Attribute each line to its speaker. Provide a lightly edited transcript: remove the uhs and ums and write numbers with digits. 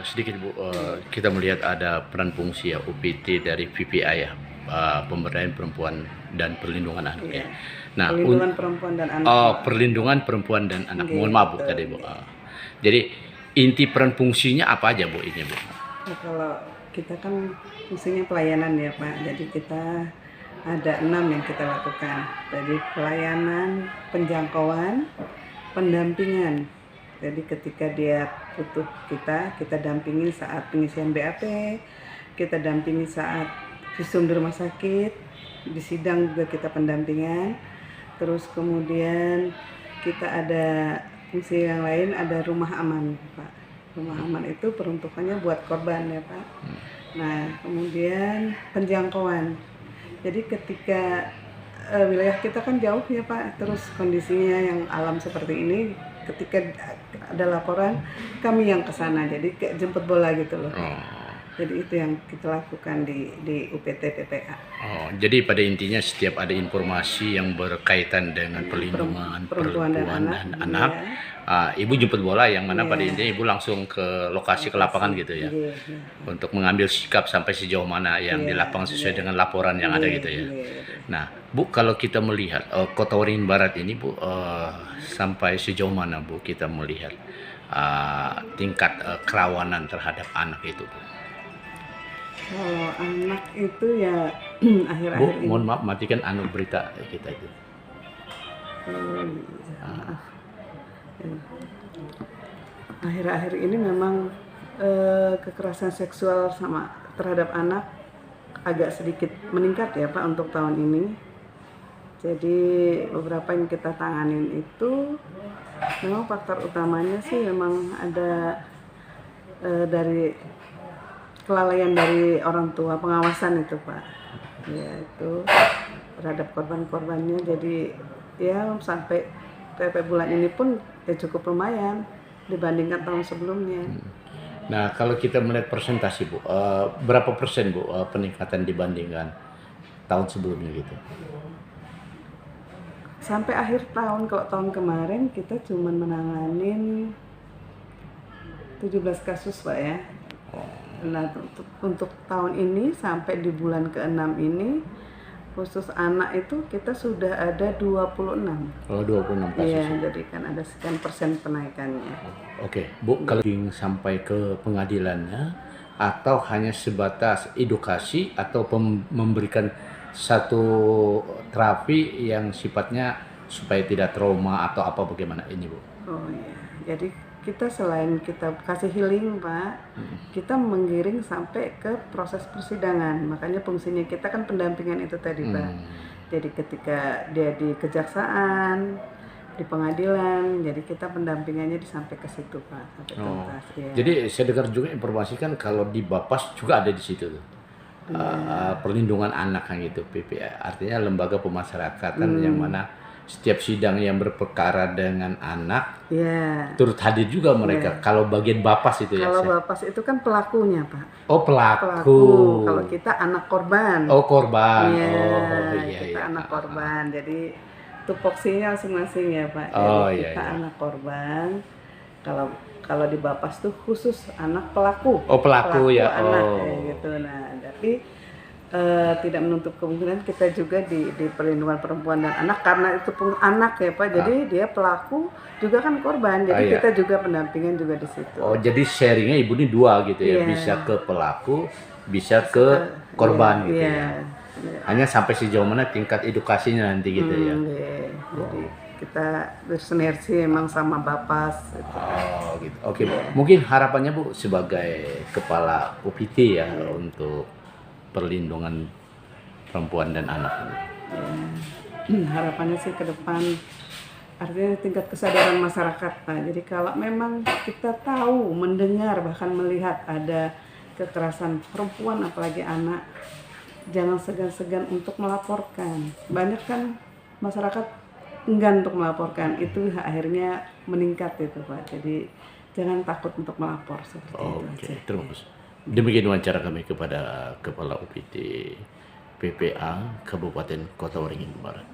Speaker 1: sedikit Bu, kita melihat ada peran fungsi ya UPT dari PPA ya, Pemberdayaan Perempuan dan Perlindungan Anak ya. Nah,
Speaker 2: Perlindungan perempuan dan anak.
Speaker 1: perlindungan perempuan dan anak.
Speaker 2: Oke,
Speaker 1: Mohon maaf Bu
Speaker 2: betul.
Speaker 1: tadi Bu. Jadi inti peran fungsinya apa aja Bu ini Bu?
Speaker 2: Nah, kalau kita kan fungsinya pelayanan ya Pak, jadi kita ada 6 yang kita lakukan. Jadi pelayanan, penjangkauan, pendampingan. Jadi ketika dia butuh kita dampingi saat pengisian BAP, kita dampingi saat visum di rumah sakit, di sidang juga kita pendampingan. Terus kemudian kita ada fungsi yang lain, ada rumah aman Pak. Rumah aman itu peruntukannya buat korban ya Pak. Nah kemudian penjangkauan. Jadi ketika wilayah kita kan jauh ya Pak, terus kondisinya yang alam seperti ini, ketika ada laporan kami yang ke sana, jadi kayak jemput bola gitu loh. Jadi itu yang kita lakukan di UPT PPA.
Speaker 1: Jadi pada intinya setiap ada informasi yang berkaitan dengan perlindungan perempuan dan anak, Ibu jemput bola yang mana pada intinya Ibu langsung ke lokasi ke lapangan gitu ya, untuk mengambil sikap sampai sejauh mana yang di lapangan sesuai dengan laporan yang ada gitu ya. Nah Bu, kalau kita melihat Kota Waringin Barat ini Bu, sampai sejauh mana Bu kita melihat tingkat kerawanan terhadap anak itu Bu?
Speaker 2: Kalau anak itu ya akhir-akhir
Speaker 1: Bu,
Speaker 2: ini.
Speaker 1: mohon maaf matikan berita kita itu.
Speaker 2: Maaf. Akhir-akhir ini memang kekerasan seksual terhadap anak agak sedikit meningkat ya Pak untuk tahun ini. Jadi beberapa yang kita tanganin itu memang faktor utamanya sih memang ada dari kelalaian dari orang tua, pengawasan itu Pak, ya itu terhadap korban-korbannya. Jadi ya sampai PP bulan ini pun ya cukup lumayan dibandingkan tahun sebelumnya.
Speaker 1: Nah kalau kita melihat persentase Bu, berapa persen Bu peningkatan dibandingkan tahun sebelumnya gitu?
Speaker 2: Sampai akhir tahun, kalau tahun kemarin kita cuma menanganin 17 kasus Pak ya. Nah untuk tahun ini sampai di bulan ke-6 ini khusus anak itu kita sudah ada 26.
Speaker 1: Oh 26 kasus.
Speaker 2: Iya, jadi kan ada sekian persen penaikannya.
Speaker 1: Oke Bu, kalau sampai ke pengadilannya atau hanya sebatas edukasi atau memberikan satu terapi yang sifatnya supaya tidak trauma atau apa bagaimana ini Bu?
Speaker 2: Oh iya, jadi kita selain kita kasih healing Pak, kita menggiring sampai ke proses persidangan. Makanya fungsinya kita kan pendampingan itu tadi Pak. Jadi ketika dia di kejaksaan, di pengadilan, jadi kita pendampingannya sampai ke situ Pak, sampai tuntas. Ya.
Speaker 1: Jadi saya dengar juga informasikan kalau di Bapas juga ada di situ tuh. Perlindungan anak kan gitu, PPA, artinya lembaga pemasyarakatan yang mana setiap sidang yang berperkara dengan anak turut hadir juga mereka. Kalau bagian Bapas itu ya.
Speaker 2: Kalau Bapas itu kan pelakunya Pak.
Speaker 1: Oh pelaku.
Speaker 2: Kalau kita anak korban.
Speaker 1: Oh korban.
Speaker 2: Kita anak korban. Jadi tupoksinya masing-masing ya Pak. Jadi kita anak korban. Kalau di Bapas tuh khusus anak pelaku.
Speaker 1: Oh pelaku ya.
Speaker 2: Anak kayak gitu. Nah tapi tidak menutup kemungkinan kita juga di perlindungan perempuan dan anak, karena itu pun anak ya Pak. Jadi dia pelaku juga kan korban. Jadi kita juga pendampingan juga di situ.
Speaker 1: Oh jadi sharingnya Ibu ini dua gitu ya. Bisa ke pelaku, bisa ke korban gitu ya. Hanya sampai sejauh mana tingkat edukasinya nanti gitu ya.
Speaker 2: Jadi kita bersinergi emang sama Bapas gitu.
Speaker 1: Oh gitu. Oke, mungkin harapannya Bu sebagai kepala UPT ya untuk perlindungan perempuan dan anak ini.
Speaker 2: Harapannya sih ke depan artinya tingkat kesadaran masyarakat Pak. Jadi kalau memang kita tahu, mendengar, bahkan melihat ada kekerasan perempuan apalagi anak, jangan segan-segan untuk melaporkan. Banyak kan masyarakat enggan untuk melaporkan, itu akhirnya meningkat itu Pak. Jadi jangan takut untuk melapor seperti itu aja.
Speaker 1: Terima kasih. Demikian wawancara kami kepada Kepala UPT PPA Kabupaten Kota Waringin Barat.